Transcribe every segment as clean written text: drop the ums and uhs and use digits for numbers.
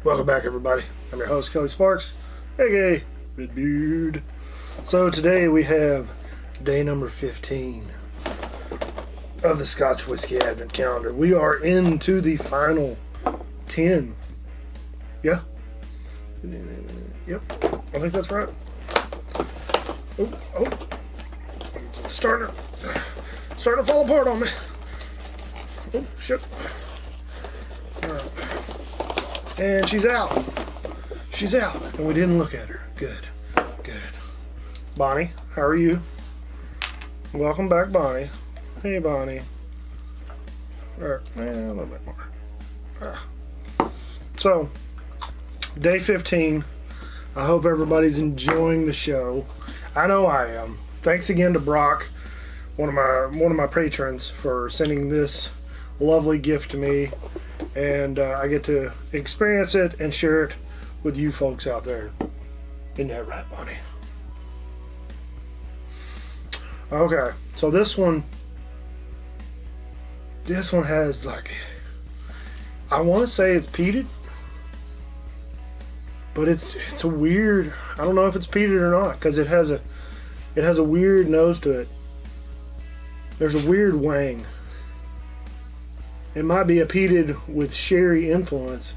Welcome back, everybody. I'm your host, Kelly Sparks, aka Redbeard. So today we have day number 15 of the Scotch Whiskey Advent Calendar. We are into the final 10. Yeah? Yep. I think that's right. Oh. Starting to fall apart on me. Oh, shit. Alright. And she's out. She's out. And we didn't look at her. Good. Bonnie, how are you? Welcome back, Bonnie. Hey, Bonnie. Alright, a little bit more. So, day 15. I hope everybody's enjoying the show. I know I am. Thanks again to Brock, one of my patrons, for sending this lovely gift to me, and I get to experience it and share it with you folks out there. Isn't that right, Bonnie? Okay, so this one has, like, I want to say it's peated, but it's a weird, I don't know if it's peated or not, because it has a weird nose to it. There's a weird wang. It might be a peated with sherry influence,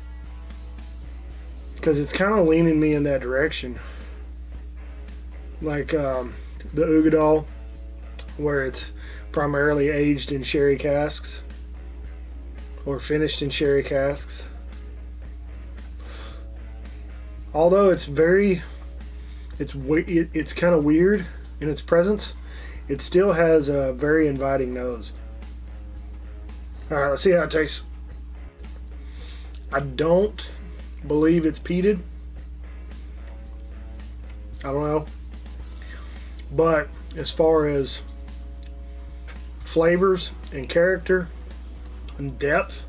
because it's kind of leaning me in that direction, like the Ugadal, where it's primarily aged in sherry casks or finished in sherry casks. Although it's kind of weird in its presence, it still has a very inviting nose. Alright, let's see how it tastes. I don't believe it's peated. I don't know. But as far as flavors and character and depth,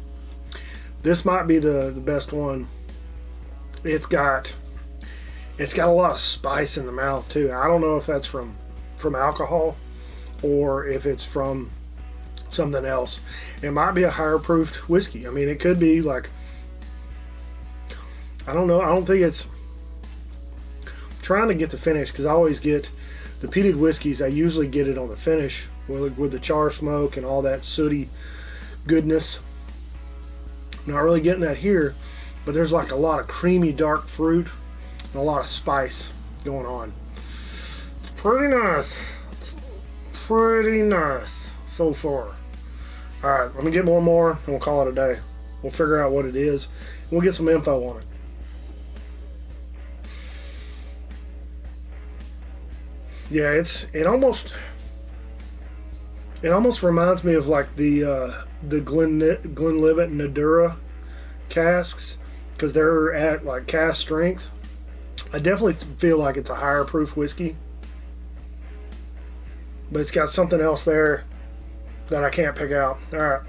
this might be the best one. It's got a lot of spice in the mouth too. I don't know if that's from alcohol or if it's from something else. It might be a higher proofed whiskey. I mean, it could be, like, I don't know. I don't think it's, I'm trying to get the finish, because I always get the peated whiskeys. I usually get it on the finish with the char smoke and all that sooty goodness. Not really getting that here, but there's like a lot of creamy dark fruit and a lot of spice going on. It's pretty nice. It's pretty nice so far. Alright, let me get one more and we'll call it a day. We'll figure out what it is and we'll get some info on it. Yeah, it almost reminds me of, like, the Glenlivet and Nadura casks, because they're at, like, cask strength. I definitely feel like it's a higher proof whiskey, but it's got something else there that I can't pick out. Alright.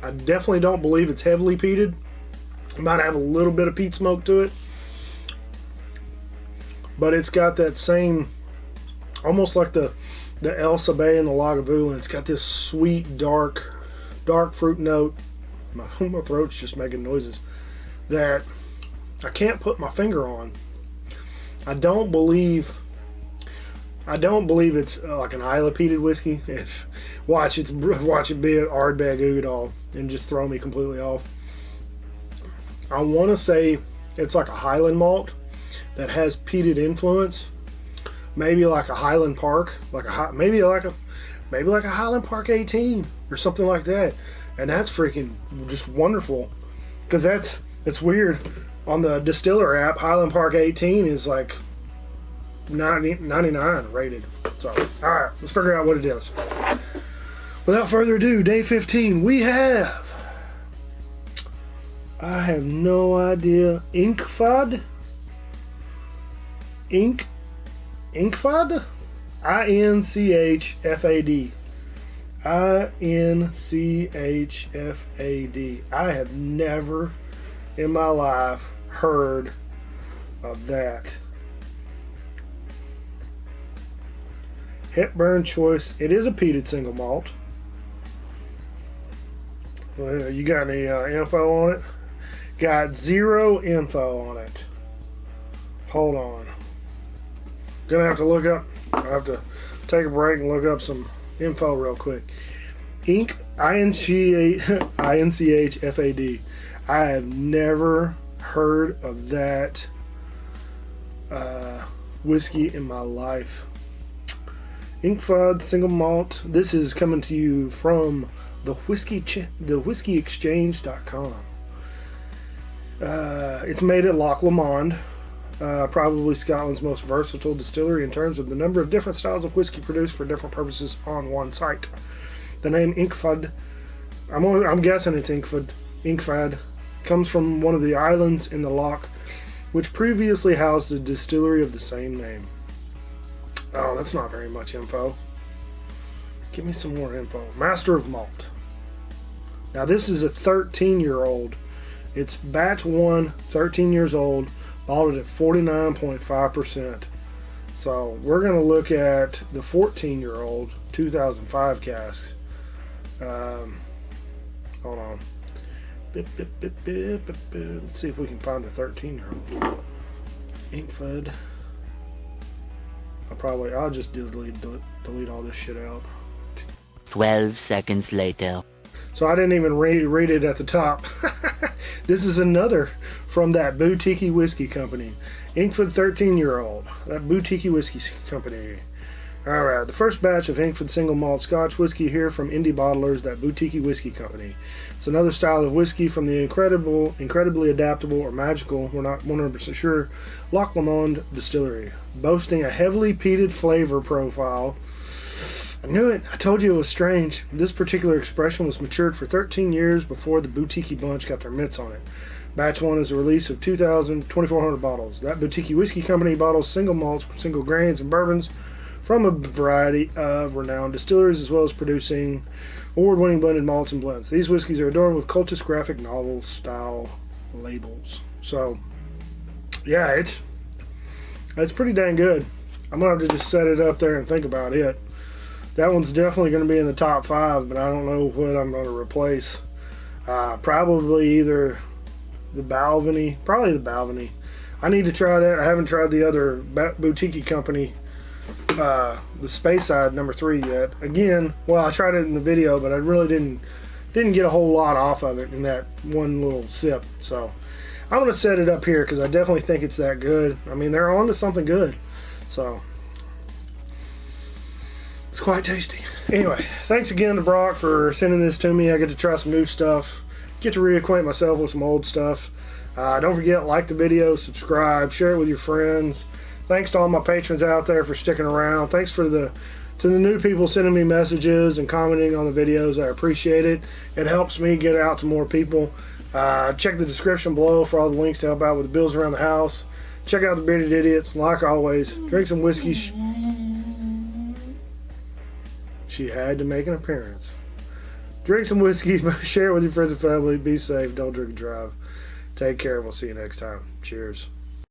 I definitely don't believe it's heavily peated. It might have a little bit of peat smoke to it, but it's got that same, almost like the El Sabé and the Lagavulin. It's got this sweet, dark fruit note. My throat's just making noises that I can't put my finger on. I don't believe it's like an Isla peated whiskey. Watch it be an Ardbeg Ugadal and just throw me completely off. I want to say it's like a Highland malt that has peated influence, maybe like a Highland Park, maybe like a Highland Park 18 or something like that, and that's freaking just wonderful, because it's weird. On the distiller app, Highland Park 18 is like 99 rated. So, alright, let's figure out what it is. Without further ado, day 15, we have, I have no idea, Inchfad? Inchfad? I-N-C-H-F-A-D. I-N-C-H-F-A-D. I have never in my life heard of that. Hepburn Choice. It is a peated single malt. You got any info on it? Got zero info on it. Hold on. Gonna have to look up. I have to take a break and look up some info real quick. Inchfad. I have never heard of that whiskey in my life. Inchfad single malt. This is coming to you from the whiskyexchange.com. It's made at Loch Lomond, probably Scotland's most versatile distillery in terms of the number of different styles of whiskey produced for different purposes on one site. The name Inchfad, I'm guessing it's Inchfad, comes from one of the islands in the loch, which previously housed a distillery of the same name. Oh, that's not very much info. Give me some more info. Master of Malt. Now this is a 13-year-old. It's batch 1, 13 years old, bottled at 49.5%. So we're going to look at the 14-year-old 2005 casks. Hold on. Let's see if we can find the 13-year-old. Inchfad. I'll just delete all this shit out. 12 seconds later. So I didn't even read it at the top. This is another from that boutique whiskey company. Inchfad 13-year-old. That boutique whiskey company. Alright, the first batch of Inchfad single malt Scotch whiskey here from indie bottlers, that boutique whiskey company. It's another style of whiskey from the incredibly adaptable or magical, we're not 100% sure, Loch Lomond distillery. Boasting a heavily peated flavor profile. I knew it. I told you it was strange. This particular expression was matured for 13 years before the boutique bunch got their mitts on it. Batch 1 is a release of 2,400 bottles. That boutique whiskey company bottles single malts, single grains, and bourbons from a variety of renowned distilleries, as well as producing award-winning blended malts and blends. These whiskeys are adorned with cultist graphic novel style labels. So, yeah, it's pretty dang good. I'm gonna have to just set it up there and think about it. That one's definitely going to be in the top 5, but I don't know what I'm going to replace. Probably either the Balvenie. Probably the Balvenie. I need to try that. I haven't tried the other boutique company, the Speyside number 3 yet. Again, well, I tried it in the video, but I really didn't get a whole lot off of it in that one little sip. So I'm going to set it up here because I definitely think it's that good. I mean, they're on to something good. So it's quite tasty. Anyway, thanks again to Brock for sending this to me. I get to try some new stuff, get to reacquaint myself with some old stuff. Don't forget, like the video, subscribe, share it with your friends. Thanks to all my patrons out there for sticking around. Thanks to the new people sending me messages and commenting on the videos. I appreciate it. It helps me get out to more people. Check the description below for all the links to help out with the bills around the house. Check out the Bearded Idiots. Like always, drink some whiskey. She had to make an appearance. Drink some whiskey, share it with your friends and family. Be safe. Don't drink and drive. Take care, and we'll see you next time. Cheers.